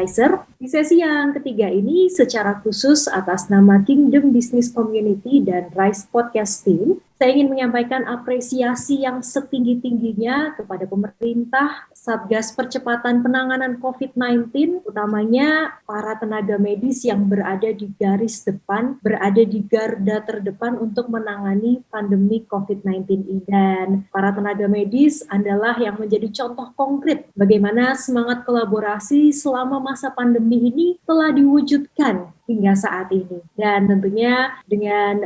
Advisor. Di sesi yang ketiga ini secara khusus atas nama Kingdom Business Community dan Rise Podcast Team, saya ingin menyampaikan apresiasi yang setinggi-tingginya kepada pemerintah, Satgas Percepatan Penanganan COVID-19, utamanya para tenaga medis yang berada di garis depan, berada di garda terdepan untuk menangani pandemi COVID-19 ini. Dan para tenaga medis adalah yang menjadi contoh konkret bagaimana semangat kolaborasi selama masa pandemi ini telah diwujudkan hingga saat ini. Dan tentunya dengan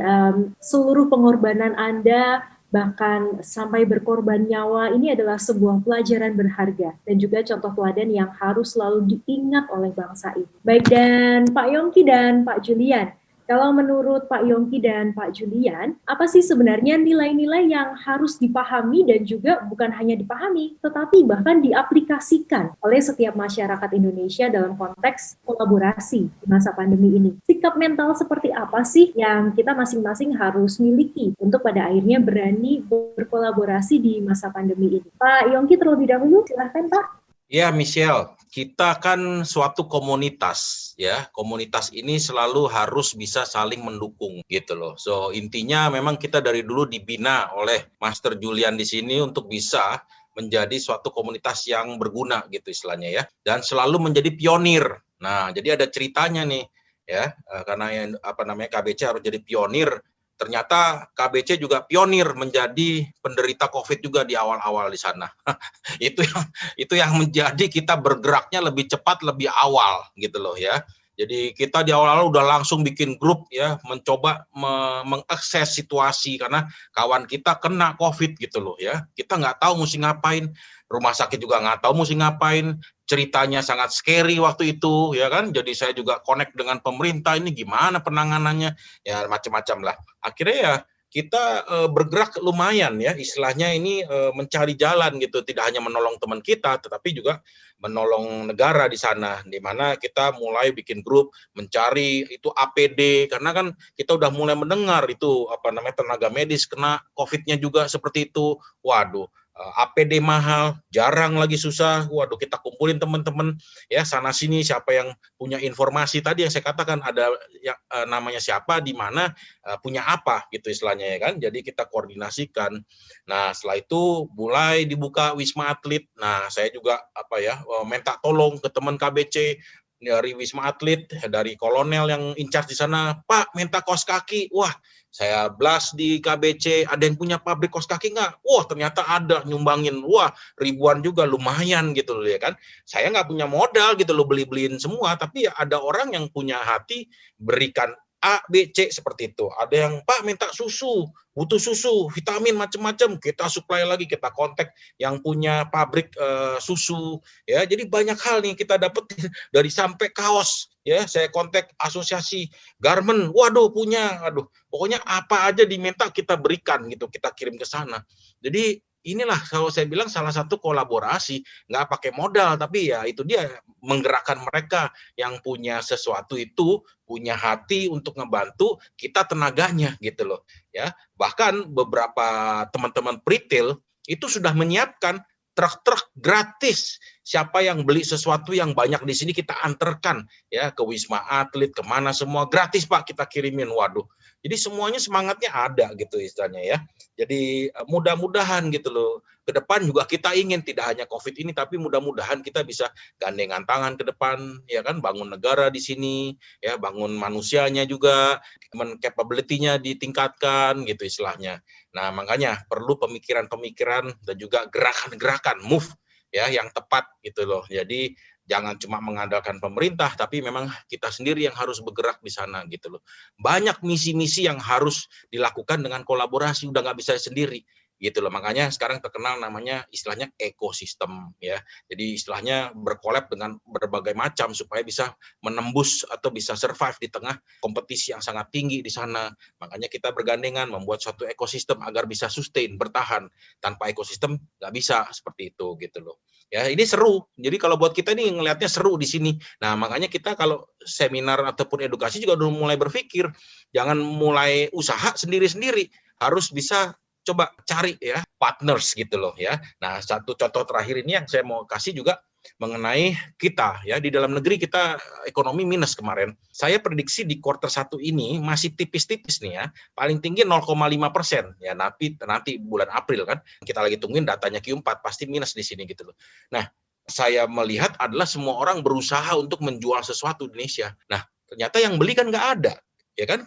seluruh pengorbanan Anda, bahkan sampai berkorban nyawa, ini adalah sebuah pelajaran berharga dan juga contoh teladan yang harus selalu diingat oleh bangsa ini. Baik, dan Pak Yongki dan Pak Julian, kalau menurut Pak Yongki dan Pak Julian, apa sih sebenarnya nilai-nilai yang harus dipahami dan juga bukan hanya dipahami, tetapi bahkan diaplikasikan oleh setiap masyarakat Indonesia dalam konteks kolaborasi di masa pandemi ini? Sikap mental seperti apa sih yang kita masing-masing harus miliki untuk pada akhirnya berani berkolaborasi di masa pandemi ini? Pak Yongki terlebih dahulu, silahkan Pak. Ya, Michelle, kita kan suatu komunitas, ya. Komunitas ini selalu harus bisa saling mendukung, gitu loh. So, intinya memang kita dari dulu dibina oleh Master Julian di sini untuk bisa menjadi suatu komunitas yang berguna, gitu istilahnya ya. Dan selalu menjadi pionir. Nah, jadi ada ceritanya nih, ya. Karena KBC harus jadi pionir. Ternyata KBC juga pionir menjadi penderita COVID juga di awal-awal di sana. itu yang menjadi kita bergeraknya lebih cepat, lebih awal gitu loh ya. Jadi kita di awal-awal udah langsung bikin grup ya, mencoba mengakses situasi karena kawan kita kena COVID gitu loh ya. Kita nggak tahu mesti ngapain, rumah sakit juga nggak tahu mesti ngapain, ceritanya sangat scary waktu itu ya kan. Jadi saya juga connect dengan pemerintah, ini gimana penanganannya, ya macam-macam lah. Akhirnya ya kita bergerak lumayan ya, istilahnya ini mencari jalan gitu, tidak hanya menolong teman kita, tetapi juga menolong negara di sana, di mana kita mulai bikin grup, mencari itu APD, karena kan kita udah mulai mendengar itu tenaga medis kena COVID-nya juga seperti itu, waduh. APD mahal, jarang lagi susah. Waduh, kita kumpulin teman-teman ya sana sini, siapa yang punya informasi tadi yang saya katakan ada yang namanya siapa di mana punya apa gitu istilahnya ya kan. Jadi kita koordinasikan. Nah, setelah itu mulai dibuka Wisma Atlet. Nah, saya juga minta tolong ke teman KBC dari Wisma Atlet, dari kolonel yang in charge di sana, Pak minta kaos kaki. Wah, saya blast di KBC, ada yang punya pabrik kaos kaki nggak? Wah, ternyata ada, nyumbangin. Wah, ribuan juga, lumayan gitu loh ya kan. Saya nggak punya modal gitu loh, beli-beliin semua, tapi ya ada orang yang punya hati berikan A, B, C seperti itu. Ada yang, Pak minta susu, butuh susu, vitamin macam-macam, kita supply lagi, kita kontak yang punya pabrik susu. Ya, jadi banyak hal nih kita dapetin dari sampai kaos. Ya, saya kontak asosiasi garment, waduh punya, aduh, pokoknya apa aja diminta kita berikan gitu, kita kirim ke sana. Jadi inilah kalau saya bilang salah satu kolaborasi, nggak pakai modal, tapi ya itu dia menggerakkan mereka yang punya sesuatu itu, punya hati untuk ngebantu, kita tenaganya gitu loh. Ya, bahkan beberapa teman-teman retail itu sudah menyiapkan truk-truk gratis. Siapa yang beli sesuatu yang banyak di sini kita antarkan ya ke Wisma Atlet, kemana semua gratis Pak kita kirimin. Waduh. Jadi semuanya semangatnya ada gitu istilahnya ya. Jadi mudah-mudahan gitu loh. Ke depan juga kita ingin tidak hanya COVID ini, tapi mudah-mudahan kita bisa gandengan tangan ke depan ya kan, bangun negara di sini ya, bangun manusianya juga, capability-nya ditingkatkan gitu istilahnya. Nah, makanya perlu pemikiran-pemikiran dan juga gerakan-gerakan move ya yang tepat gitu loh. Jadi jangan cuma mengandalkan pemerintah, tapi memang kita sendiri yang harus bergerak di sana gitu loh. Banyak misi-misi yang harus dilakukan dengan kolaborasi, udah nggak bisa sendiri gitu loh. Makanya sekarang terkenal namanya istilahnya ekosistem ya. Jadi istilahnya berkolab dengan berbagai macam supaya bisa menembus atau bisa survive di tengah kompetisi yang sangat tinggi di sana. Makanya kita bergandengan membuat suatu ekosistem agar bisa sustain, bertahan. Tanpa ekosistem nggak bisa seperti itu gitu loh. Ya, ini seru. Jadi kalau buat kita nih ngelihatnya seru di sini. Nah, makanya kita kalau seminar ataupun edukasi juga udah mulai berpikir, jangan mulai usaha sendiri-sendiri, harus bisa coba cari ya partners gitu loh ya. Nah, satu contoh terakhir ini yang saya mau kasih juga mengenai kita ya, di dalam negeri kita ekonomi minus kemarin. Saya prediksi di kuartal 1 ini masih tipis-tipis nih ya, paling tinggi 0,5% ya, nanti bulan April kan kita lagi tungguin datanya Q4 pasti minus di sini gitu loh. Nah, saya melihat adalah semua orang berusaha untuk menjual sesuatu di Indonesia. Nah, ternyata yang beli kan nggak ada. Ya kan,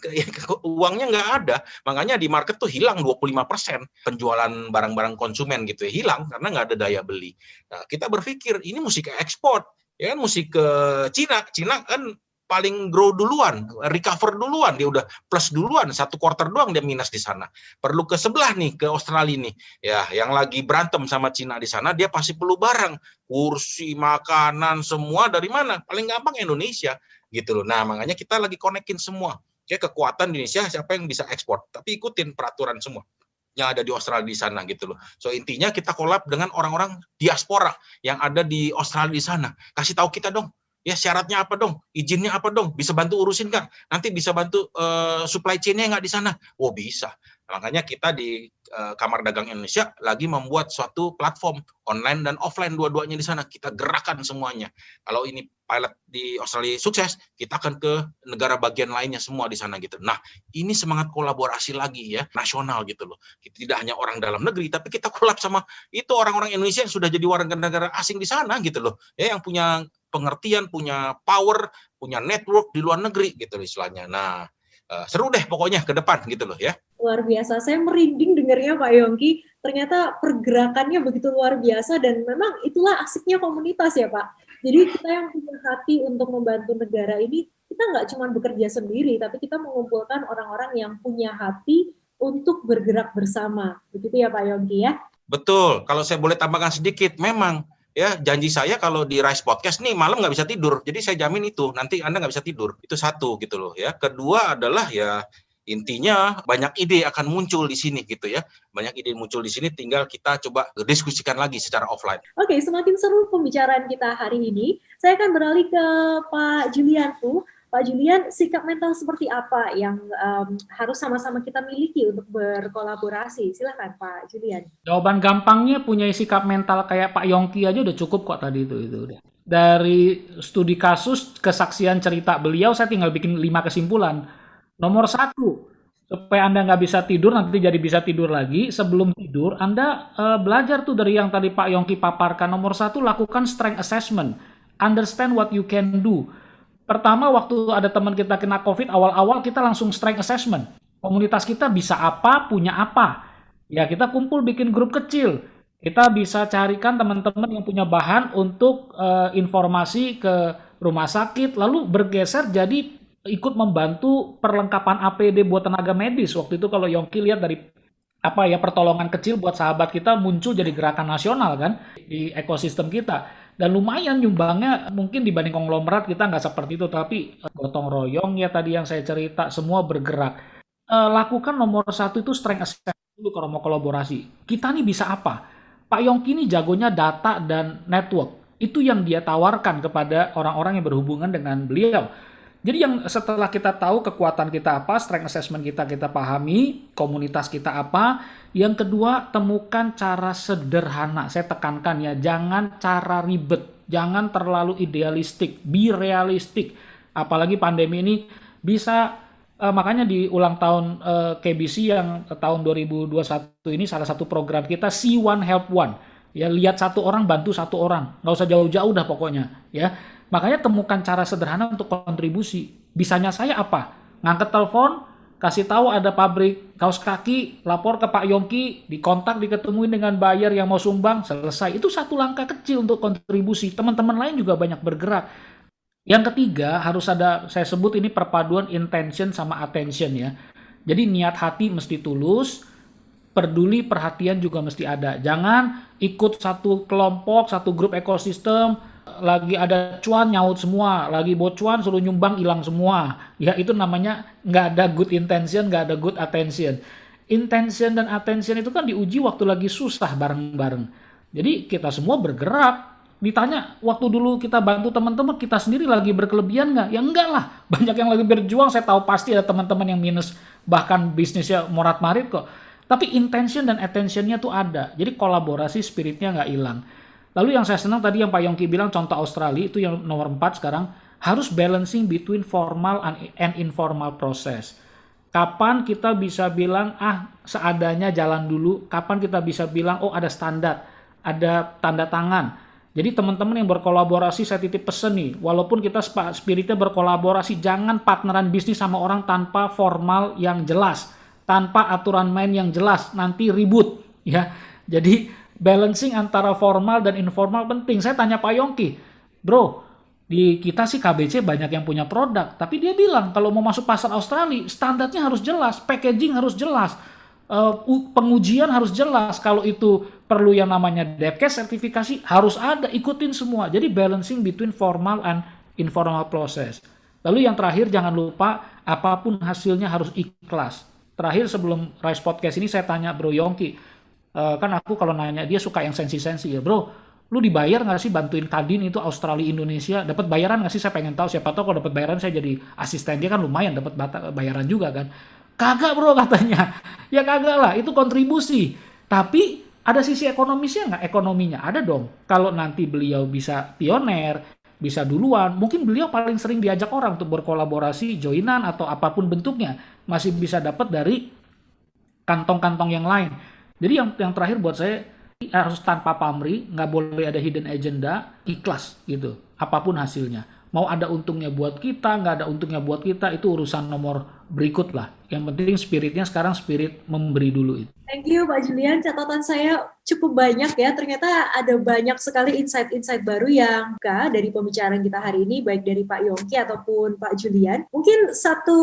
uangnya nggak ada, makanya di market tuh hilang 25% penjualan barang-barang konsumen gitu ya, hilang karena nggak ada daya beli. Nah, kita berpikir ini mesti ke ekspor, ya kan, mesti ke Cina kan paling grow duluan, recover duluan, dia udah plus duluan, 1 quarter doang dia minus di sana. Perlu ke sebelah nih, ke Australia nih, ya yang lagi berantem sama Cina di sana, dia pasti perlu barang, kursi, makanan, semua dari mana? Paling gampang Indonesia gitu loh. Nah, makanya kita lagi konekin semua. Ya, kekuatan Indonesia siapa yang bisa ekspor, tapi ikutin peraturan semua yang ada di Australia di sana gitu loh. So intinya kita collab dengan orang-orang diaspora yang ada di Australia di sana. Kasih tahu kita dong, ya syaratnya apa dong, izinnya apa dong, bisa bantu urusin nggak? Nanti bisa bantu supply chain-nya nggak di sana? Oh bisa. Makanya kita di Kamar Dagang Indonesia lagi membuat suatu platform online dan offline dua-duanya di sana. Kita gerakan semuanya. Kalau ini pilot di Australia sukses, kita akan ke negara bagian lainnya semua di sana gitu. Nah, ini semangat kolaborasi lagi ya, nasional gitu loh. Tidak hanya orang dalam negeri, tapi kita kolab sama itu orang-orang Indonesia yang sudah jadi warga negara asing di sana gitu loh. Ya, yang punya pengertian, punya power, punya network di luar negeri gitu loh istilahnya. Nah, seru deh pokoknya ke depan gitu loh ya. Luar biasa, saya merinding dengarnya Pak Yongki, ternyata pergerakannya begitu luar biasa dan memang itulah asiknya komunitas ya Pak. Jadi kita yang punya hati untuk membantu negara ini, kita nggak cuma bekerja sendiri, tapi kita mengumpulkan orang-orang yang punya hati untuk bergerak bersama. Begitu ya Pak Yongki ya? Betul, kalau saya boleh tambahkan sedikit, memang ya janji saya kalau di Rise Podcast nih malam nggak bisa tidur, jadi saya jamin itu nanti Anda nggak bisa tidur, itu satu gitu loh ya. Kedua adalah ya intinya banyak ide akan muncul di sini gitu ya, banyak ide muncul di sini, tinggal kita coba diskusikan lagi secara offline. Oke, semakin seru pembicaraan kita hari ini. Saya akan beralih ke Pak Julian Fu. Pak Julian, sikap mental seperti apa yang harus sama-sama kita miliki untuk berkolaborasi? Silakan Pak Julian. Jawaban gampangnya punya sikap mental kayak Pak Yongki aja udah cukup kok tadi itu udah. Dari studi kasus, kesaksian cerita beliau, saya tinggal bikin 5 kesimpulan. Nomor 1, supaya Anda nggak bisa tidur, nanti jadi bisa tidur lagi. Sebelum tidur, Anda belajar tuh dari yang tadi Pak Yongki paparkan. Nomor 1, lakukan strength assessment. Understand what you can do. Pertama, waktu ada teman kita kena COVID, awal-awal kita langsung strength assessment. Komunitas kita bisa apa, punya apa. Ya, kita kumpul bikin grup kecil. Kita bisa carikan teman-teman yang punya bahan untuk informasi ke rumah sakit, lalu bergeser jadi ikut membantu perlengkapan APD buat tenaga medis. Waktu itu kalau Yongki lihat dari pertolongan kecil buat sahabat kita muncul jadi gerakan nasional kan di ekosistem kita. Dan lumayan nyumbangnya, mungkin dibanding konglomerat kita nggak seperti itu, tapi gotong royong ya tadi yang saya cerita, semua bergerak. Lakukan nomor 1 itu strength assessment dulu kalau mau kolaborasi. Kita nih bisa apa? Pak Yongki ini jagonya data dan network. Itu yang dia tawarkan kepada orang-orang yang berhubungan dengan beliau. Jadi yang setelah kita tahu kekuatan kita apa, strength assessment kita pahami, komunitas kita apa. Yang kedua, temukan cara sederhana. Saya tekankan ya, jangan cara ribet, jangan terlalu idealistik, be realistik. Apalagi pandemi ini bisa, makanya di ulang tahun KBC yang tahun 2021 ini salah satu program kita See One Help One. Ya, lihat satu orang bantu satu orang, nggak usah jauh-jauh dah pokoknya. Ya. Makanya temukan cara sederhana untuk kontribusi. Bisanya saya apa? Ngangkat telepon, kasih tahu ada pabrik kaos kaki, lapor ke Pak Yongki, dikontak, diketemuin dengan buyer yang mau sumbang, selesai. Itu satu langkah kecil untuk kontribusi. Teman-teman lain juga banyak bergerak. Yang ketiga, harus ada, saya sebut ini perpaduan intention sama attention ya. Jadi niat hati mesti tulus, peduli perhatian juga mesti ada. Jangan ikut satu kelompok, satu grup ekosistem, lagi ada cuan nyaut semua, lagi bocuan suruh nyumbang hilang semua. Ya itu namanya nggak ada good intention, nggak ada good attention. Intention dan attention itu kan diuji waktu lagi susah bareng-bareng. Jadi kita semua bergerak. Ditanya waktu dulu kita bantu teman-teman, kita sendiri lagi berkelebihan nggak? Ya enggak lah. Banyak yang lagi berjuang, saya tahu pasti ada teman-teman yang minus, bahkan bisnisnya morat-marit kok. Tapi intention dan attentionnya tuh ada. Jadi kolaborasi spiritnya nggak hilang. Lalu yang saya senang tadi yang Pak Yongki bilang contoh Australia itu yang nomor 4 sekarang, harus balancing between formal and informal process. Kapan kita bisa bilang seadanya jalan dulu, kapan kita bisa bilang ada standar, ada tanda tangan. Jadi teman-teman yang berkolaborasi saya titip pesen nih, walaupun kita spiritnya berkolaborasi, jangan partneran bisnis sama orang tanpa formal yang jelas, tanpa aturan main yang jelas, nanti ribut ya. Jadi balancing antara formal dan informal penting. Saya tanya Pak Yongki, bro, di kita sih KBC banyak yang punya produk, tapi dia bilang kalau mau masuk pasar Australia, standarnya harus jelas, packaging harus jelas, pengujian harus jelas. Kalau itu perlu yang namanya DevCase sertifikasi harus ada, ikutin semua. Jadi balancing between formal and informal process. Lalu yang terakhir jangan lupa apapun hasilnya harus ikhlas. Terakhir sebelum Rise Podcast ini saya tanya Bro Yongki, kan aku kalau nanya dia suka yang sensi-sensi ya, bro, lu dibayar nggak sih bantuin Kadin itu Australia Indonesia, dapat bayaran nggak sih? Saya pengen tahu, siapa tahu kalau dapat bayaran saya jadi asisten dia kan lumayan dapat bayaran juga kan. Kagak bro katanya. Ya kagak lah, itu kontribusi. Tapi ada sisi ekonomisnya nggak? Ekonominya ada dong. Kalau nanti beliau bisa pioner, bisa duluan, mungkin beliau paling sering diajak orang untuk berkolaborasi, joinan atau apapun bentuknya, masih bisa dapat dari kantong-kantong yang lain. Jadi yang terakhir buat saya harus tanpa pamrih, nggak boleh ada hidden agenda, ikhlas gitu, apapun hasilnya. Mau ada untungnya buat kita, nggak ada untungnya buat kita, itu urusan nomor berikut lah. Yang penting spiritnya sekarang spirit memberi dulu itu. Thank you Pak Julian, catatan saya cukup banyak ya, ternyata ada banyak sekali insight-insight baru yang dari pembicaraan kita hari ini, baik dari Pak Yongki ataupun Pak Julian. Mungkin satu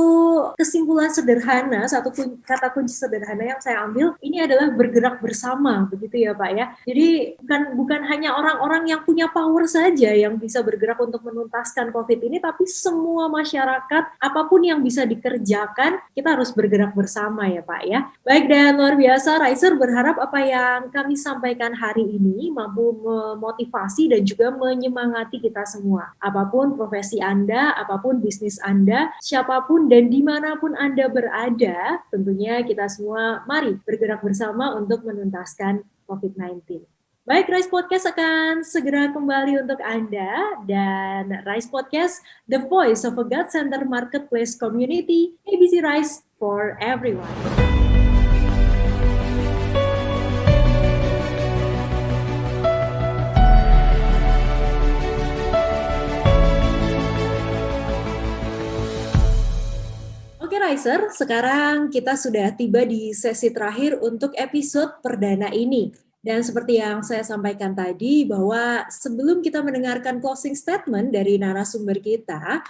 kesimpulan sederhana, satu kata kunci sederhana yang saya ambil, ini adalah bergerak bersama, begitu ya Pak ya. Jadi bukan hanya orang-orang yang punya power saja yang bisa bergerak untuk menuntaskan COVID ini, tapi semua masyarakat, apapun yang bisa dikerjakan, kita harus bergerak bersama ya Pak ya. Baik, dan luar biasa, Riser berharap apa yang kami sampaikan hari ini mampu memotivasi dan juga menyemangati kita semua. Apapun profesi Anda, apapun bisnis Anda, siapapun dan dimanapun Anda berada, tentunya kita semua mari bergerak bersama untuk menuntaskan COVID-19. Baik, Rise Podcast akan segera kembali untuk Anda, dan Rise Podcast, the voice of a God Center Marketplace Community, ABC Rise for everyone. Oke Riser, sekarang kita sudah tiba di sesi terakhir untuk episode perdana ini. Dan seperti yang saya sampaikan tadi, bahwa sebelum kita mendengarkan closing statement dari narasumber kita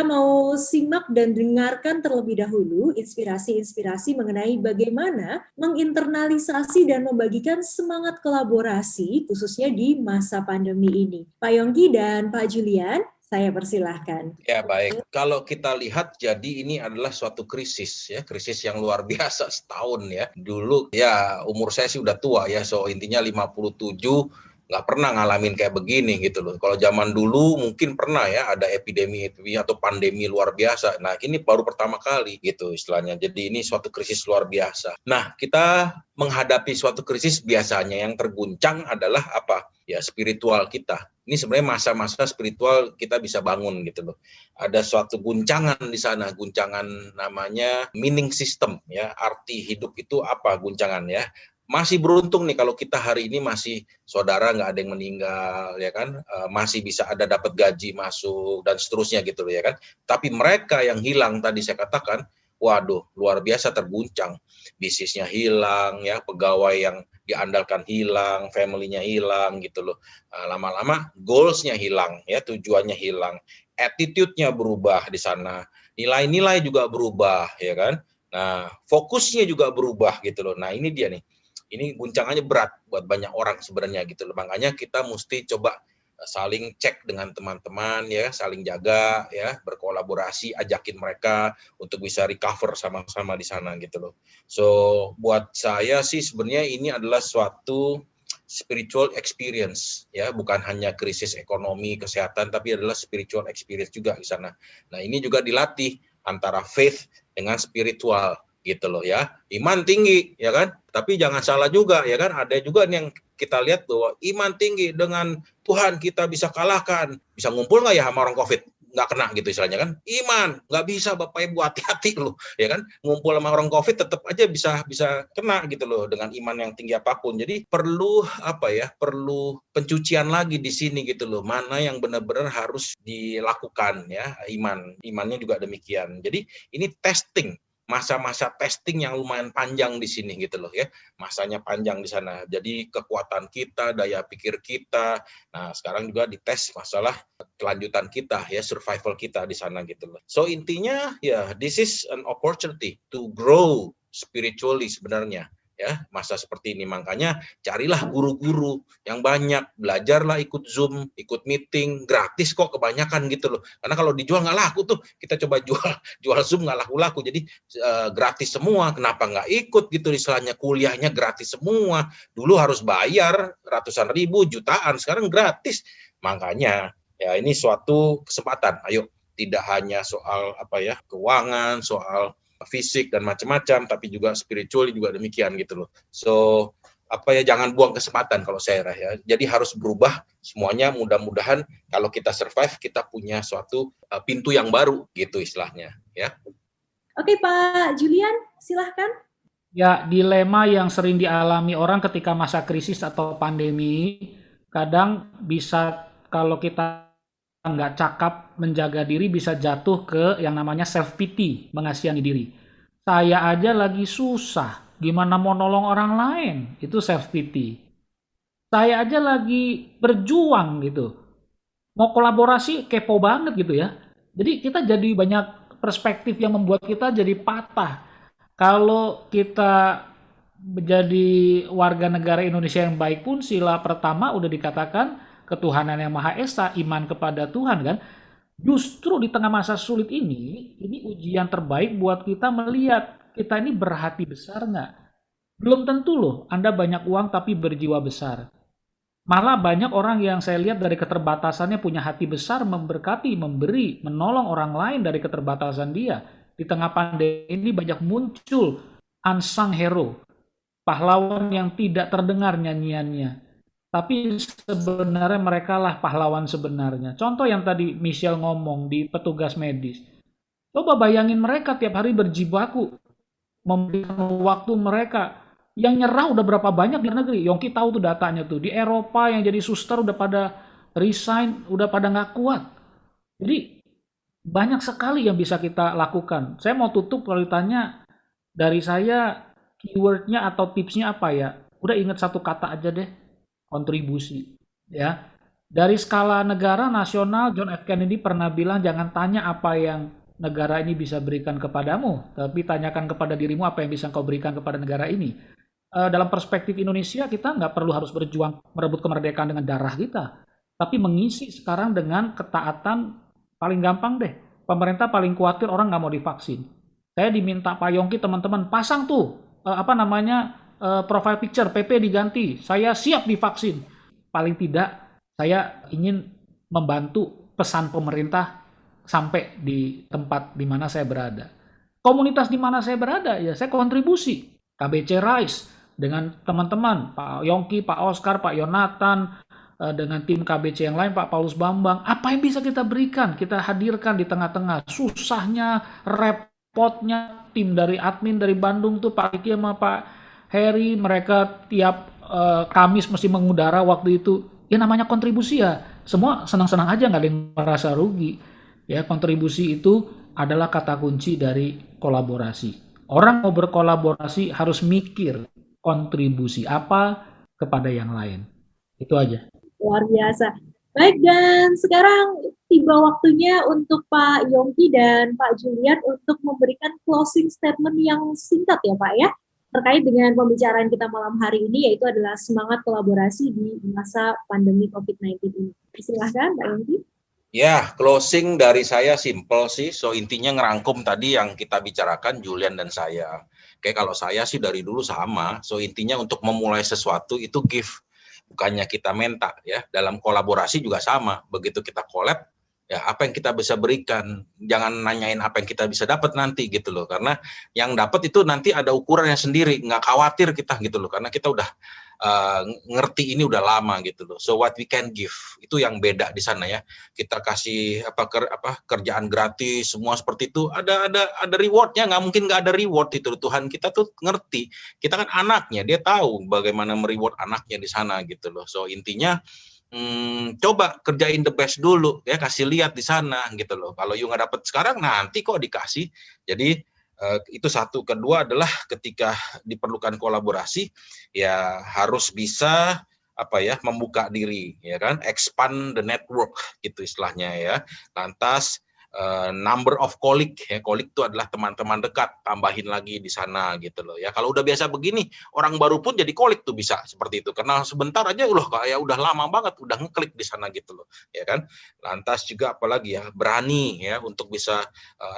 mau simak dan dengarkan terlebih dahulu inspirasi-inspirasi mengenai bagaimana menginternalisasi dan membagikan semangat kolaborasi, khususnya di masa pandemi ini. Pak Yongki dan Pak Julian, saya persilahkan. Ya baik, kalau kita lihat jadi ini adalah suatu krisis ya, krisis yang luar biasa setahun ya. Dulu ya umur saya sih udah tua ya, so intinya 57 nggak pernah ngalamin kayak begini gitu loh. Kalau zaman dulu mungkin pernah ya ada epidemi atau pandemi luar biasa. Nah ini baru pertama kali gitu istilahnya. Jadi ini suatu krisis luar biasa. Nah kita menghadapi suatu krisis biasanya yang terguncang adalah apa? Ya spiritual kita. Ini sebenarnya masa-masa spiritual kita bisa bangun gitu loh. Ada suatu guncangan di sana, guncangan namanya meaning system ya. Arti hidup itu apa guncangan ya. Masih beruntung nih kalau kita hari ini masih saudara nggak ada yang meninggal ya kan, masih bisa ada dapat gaji masuk dan seterusnya gitu loh ya kan. Tapi mereka yang hilang tadi saya katakan, waduh luar biasa terguncang, bisnisnya hilang ya, pegawai yang diandalkan hilang, family-nya hilang gitu loh. Lama-lama goals-nya hilang ya, tujuannya hilang, attitude-nya berubah di sana, nilai-nilai juga berubah ya kan. Nah fokusnya juga berubah gitu loh. Nah ini dia nih. Ini guncangannya berat buat banyak orang sebenarnya gitu loh. Makanya kita mesti coba saling cek dengan teman-teman ya, saling jaga ya, berkolaborasi, ajakin mereka untuk bisa recover sama-sama di sana gitu loh. So buat saya sih sebenarnya ini adalah suatu spiritual experience ya, bukan hanya krisis ekonomi, kesehatan, tapi adalah spiritual experience juga di sana. Nah, ini juga dilatih antara faith dengan spiritual. gitu loh ya. Iman tinggi ya kan, tapi jangan salah juga ya kan, ada juga nih yang kita lihat bahwa iman tinggi dengan Tuhan kita bisa kalahkan, bisa ngumpul nggak ya sama orang COVID? Nggak kena gitu istilahnya kan, iman nggak bisa Bapak Ibu, hati-hati loh ya kan, ngumpul sama orang COVID tetap aja bisa kena gitu loh dengan iman yang tinggi apapun. Jadi perlu perlu pencucian lagi di sini gitu loh, mana yang benar-benar harus dilakukan ya, imannya juga demikian. Jadi ini testing, masa-masa testing yang lumayan panjang di sini gitu loh ya, masanya panjang di sana. Jadi kekuatan kita, daya pikir kita, nah sekarang juga dites masalah kelanjutan kita ya, survival kita di sana gitu loh. So intinya ya, this is an opportunity to grow spiritually sebenarnya ya, masa seperti ini. Makanya carilah guru-guru yang banyak, belajarlah ikut Zoom, ikut meeting, gratis kok kebanyakan gitu loh. Karena kalau dijual nggak laku tuh, kita coba jual Zoom nggak laku-laku, jadi gratis semua, kenapa nggak ikut gitu istilahnya, kuliahnya gratis semua. Dulu harus bayar ratusan ribu, jutaan, sekarang gratis. Makanya ya ini suatu kesempatan, ayo, tidak hanya soal keuangan, soal fisik dan macam-macam, tapi juga spiritual juga demikian gitu loh. So jangan buang kesempatan kalau saya ya. Jadi harus berubah semuanya, mudah-mudahan kalau kita survive, kita punya suatu pintu yang baru gitu istilahnya ya. Oke Pak Julian, silahkan. Ya, dilema yang sering dialami orang ketika masa krisis atau pandemi, kadang bisa kalau kita nggak cakap menjaga diri bisa jatuh ke yang namanya self pity, mengasihani diri. Saya aja lagi susah, gimana mau nolong orang lain? Itu self pity. Saya aja lagi berjuang gitu, mau kolaborasi kepo banget gitu ya. Jadi kita jadi banyak perspektif yang membuat kita jadi patah. Kalau kita menjadi warga negara Indonesia yang baik pun, sila pertama udah dikatakan ketuhanan yang Maha Esa, iman kepada Tuhan kan. Justru di tengah masa sulit ini ujian terbaik buat kita melihat kita ini berhati besar nggak? Belum tentu loh Anda banyak uang tapi berjiwa besar. Malah banyak orang yang saya lihat dari keterbatasannya punya hati besar, memberkati, memberi, menolong orang lain dari keterbatasan dia. Di tengah pandemi ini banyak muncul unsung hero, pahlawan yang tidak terdengar nyanyiannya. Tapi sebenarnya mereka lah pahlawan sebenarnya. Contoh yang tadi Michelle ngomong di petugas medis. Coba bayangin mereka tiap hari berjibaku, memberikan waktu mereka. Yang nyerah udah berapa banyak di negeri. Yongki tahu tuh datanya tuh. Di Eropa yang jadi suster udah pada resign, udah pada nggak kuat. Jadi banyak sekali yang bisa kita lakukan. Saya mau tutup kalau ditanya dari saya, keywordnya atau tipsnya apa ya? Udah ingat satu kata aja deh, kontribusi. Ya, dari skala negara nasional, John F. Kennedy pernah bilang jangan tanya apa yang negara ini bisa berikan kepadamu, tapi tanyakan kepada dirimu apa yang bisa kau berikan kepada negara ini. Dalam perspektif Indonesia, kita nggak perlu harus berjuang merebut kemerdekaan dengan darah kita, tapi mengisi sekarang dengan ketaatan. Paling gampang deh, pemerintah paling khawatir orang nggak mau divaksin. Saya diminta Pak Yongki, teman-teman pasang tuh profile picture, PP diganti, saya siap divaksin. Paling tidak saya ingin membantu pesan pemerintah sampai di tempat di mana saya berada. Komunitas di mana saya berada, ya saya kontribusi. KBC Rise dengan teman-teman, Pak Yongki, Pak Oscar, Pak Yonatan, dengan tim KBC yang lain, Pak Paulus Bambang. Apa yang bisa kita berikan, kita hadirkan di tengah-tengah susahnya, repotnya, tim dari admin dari Bandung tuh Pak Riki sama Pak Heri, mereka tiap Kamis mesti mengudara waktu itu. Ya namanya kontribusi ya, semua senang-senang aja, nggak ada yang merasa rugi. Ya, kontribusi itu adalah kata kunci dari kolaborasi. Orang mau berkolaborasi harus mikir kontribusi apa kepada yang lain. Itu aja. Luar biasa. Baik, dan sekarang tiba waktunya untuk Pak Yongki dan Pak Julian untuk memberikan closing statement yang singkat ya Pak ya, terkait dengan pembicaraan kita malam hari ini, yaitu adalah semangat kolaborasi di masa pandemi COVID-19 ini. Silahkan Pak Yongki. Ya, closing dari saya simple sih. So intinya ngerangkum tadi yang kita bicarakan Julian dan saya. Kayak kalau saya sih dari dulu sama. So intinya untuk memulai sesuatu itu give, bukannya kita minta ya. Dalam kolaborasi juga sama. Begitu kita collab, Ya, apa yang kita bisa berikan, jangan nanyain apa yang kita bisa dapat nanti gitu loh, karena yang dapat itu nanti ada ukurannya sendiri, nggak khawatir kita gitu loh, karena kita udah ngerti ini udah lama gitu loh. So what we can give itu yang beda di sana ya. Kita kasih kerjaan gratis semua seperti itu, ada rewardnya, nggak mungkin nggak ada reward itu. Tuhan kita tuh ngerti, kita kan anaknya, dia tahu bagaimana mereward anaknya di sana gitu loh. So intinya coba kerjain the best dulu ya, kasih lihat di sana gitu loh. Kalau you nggak dapet sekarang, nanti kok dikasih. Jadi itu satu. Kedua adalah ketika diperlukan kolaborasi ya harus bisa membuka diri ya kan, expand the network gitu istilahnya ya. Lantas number of colleague ya, colleague itu adalah teman-teman dekat, tambahin lagi di sana gitu loh ya. Kalau udah biasa begini, orang baru pun jadi colleague tuh bisa seperti itu, karena sebentar aja loh kayak udah lama banget udah ngeklik di sana gitu loh ya kan. Lantas juga apalagi ya, berani ya untuk bisa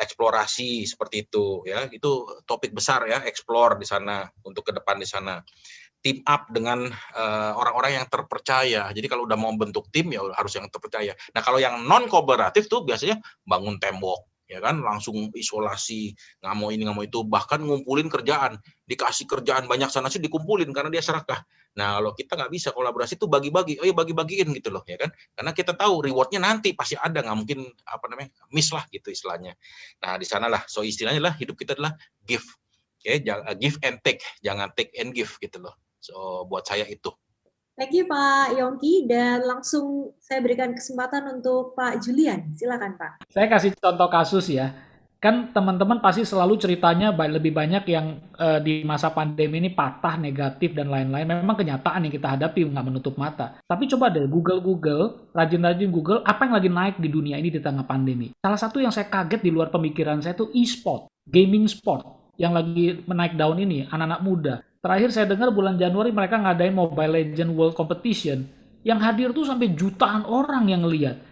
eksplorasi seperti itu ya, itu topik besar ya, explore di sana untuk ke depan di sana. Team up dengan orang-orang yang terpercaya. Jadi kalau udah mau bentuk tim ya harus yang terpercaya. Nah kalau yang non kooperatif tuh biasanya bangun tembok, ya kan, langsung isolasi, nggak mau ini nggak mau itu, bahkan ngumpulin kerjaan, dikasih kerjaan banyak sana sih dikumpulin karena dia serakah. Nah kalau kita nggak bisa kolaborasi tuh bagi-bagi, bagi-bagiin gitu loh ya kan, karena kita tahu rewardnya nanti pasti ada, nggak mungkin miss lah gitu istilahnya. Nah di sanalah, so istilahnya lah hidup kita adalah give, give and take, jangan take and give gitu loh. So buat saya itu. Thank you Pak Yongki, dan langsung saya berikan kesempatan untuk Pak Julian. Silakan Pak. Saya kasih contoh kasus ya. Kan teman-teman pasti selalu ceritanya lebih banyak yang di masa pandemi ini patah, negatif, dan lain-lain. Memang kenyataan yang kita hadapi, nggak menutup mata. Tapi coba deh Google, rajin-rajin Google, apa yang lagi naik di dunia ini di tengah pandemi. Salah satu yang saya kaget di luar pemikiran saya itu e-sport, gaming sport, yang lagi menaik daun ini, anak-anak muda. Terakhir saya dengar bulan Januari mereka ngadain Mobile Legends World Competition, yang hadir tuh sampai jutaan orang yang ngeliat.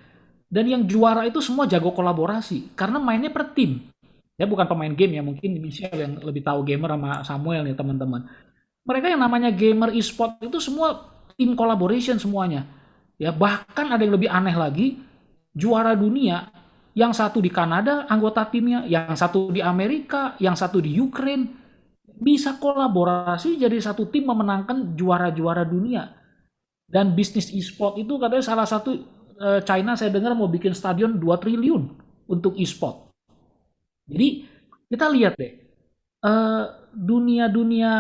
Dan yang juara itu semua jago kolaborasi, karena mainnya per tim. Ya bukan pemain game ya, mungkin Michelle yang lebih tahu gamer sama Samuel nih teman-teman. Mereka yang namanya gamer e-sport itu semua tim collaboration semuanya. Ya bahkan ada yang lebih aneh lagi, juara dunia, yang satu di Kanada anggota timnya, yang satu di Amerika, yang satu di Ukraine, bisa kolaborasi jadi satu tim memenangkan juara-juara dunia. Dan bisnis e-sport itu katanya salah satu, China saya dengar mau bikin stadion 2 triliun untuk e-sport. Jadi kita lihat deh, dunia-dunia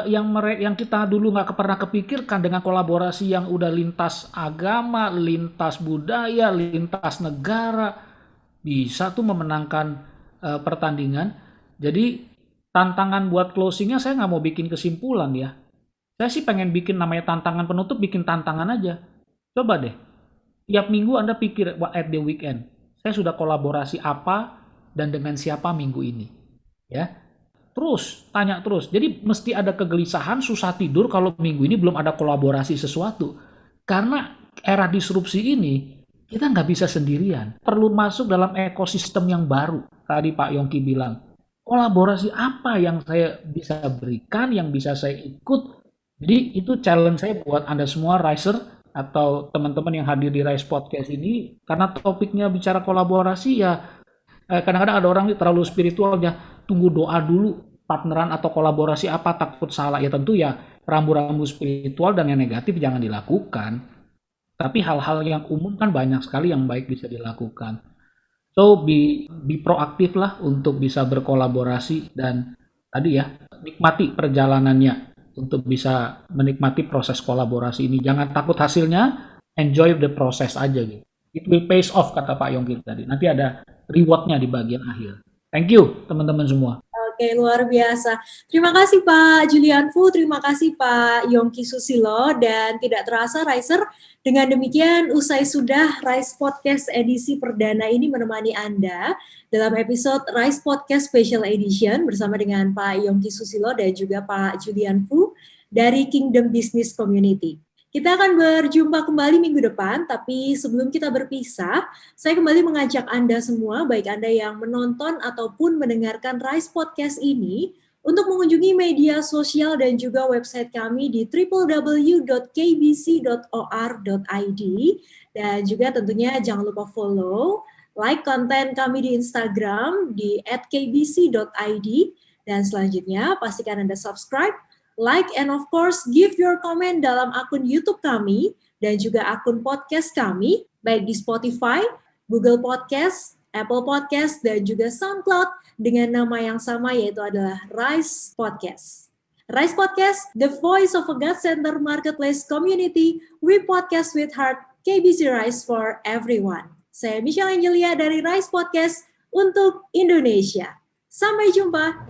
yang kita dulu nggak pernah kepikirkan dengan kolaborasi yang udah lintas agama, lintas budaya, lintas negara, bisa tuh memenangkan pertandingan. Jadi tantangan buat closingnya saya nggak mau bikin kesimpulan ya. Saya sih pengen bikin namanya tantangan penutup, bikin tantangan aja. Coba deh. Tiap minggu Anda pikir at the weekend, saya sudah kolaborasi apa dan dengan siapa minggu ini. Ya. Terus, tanya terus. Jadi mesti ada kegelisahan, susah tidur kalau minggu ini belum ada kolaborasi sesuatu. Karena era disrupsi ini, kita nggak bisa sendirian. Perlu masuk dalam ekosistem yang baru. Tadi Pak Yongki bilang, kolaborasi apa yang saya bisa berikan, yang bisa saya ikut. Jadi itu challenge saya buat Anda semua, Riser, atau teman-teman yang hadir di Rise Podcast ini, karena topiknya bicara kolaborasi ya, kadang-kadang ada orang terlalu spiritualnya, tunggu doa dulu, partneran atau kolaborasi apa, takut salah. Ya tentu ya rambu-rambu spiritual dan yang negatif jangan dilakukan, tapi hal-hal yang umum kan banyak sekali yang baik bisa dilakukan. So be proaktif lah untuk bisa berkolaborasi, dan tadi ya nikmati perjalanannya untuk bisa menikmati proses kolaborasi ini. Jangan takut hasilnya, enjoy the process aja gitu. It will pay off kata Pak Yongki tadi. Nanti ada rewardnya di bagian akhir. Thank you teman-teman semua. Oke, luar biasa. Terima kasih Pak Julian Fu, terima kasih Pak Yongki Susilo, dan tidak terasa Riser, dengan demikian usai sudah Rise Podcast edisi perdana ini menemani Anda dalam episode Rise Podcast Special Edition bersama dengan Pak Yongki Susilo dan juga Pak Julian Fu dari Kingdom Business Community. Kita akan berjumpa kembali minggu depan, tapi sebelum kita berpisah, saya kembali mengajak Anda semua, baik Anda yang menonton ataupun mendengarkan Rise Podcast ini, untuk mengunjungi media sosial dan juga website kami di www.kbc.or.id, dan juga tentunya jangan lupa follow, like konten kami di Instagram di @kbc.id, dan selanjutnya pastikan Anda subscribe, like, and of course give your comment dalam akun YouTube kami dan juga akun podcast kami, baik di Spotify, Google Podcast, Apple Podcast, dan juga SoundCloud dengan nama yang sama, yaitu adalah Rise Podcast. Rise Podcast, the voice of a God-centered marketplace community. We podcast with heart, KBC Rise for everyone. Saya Michelle Angelia dari Rise Podcast untuk Indonesia. Sampai jumpa.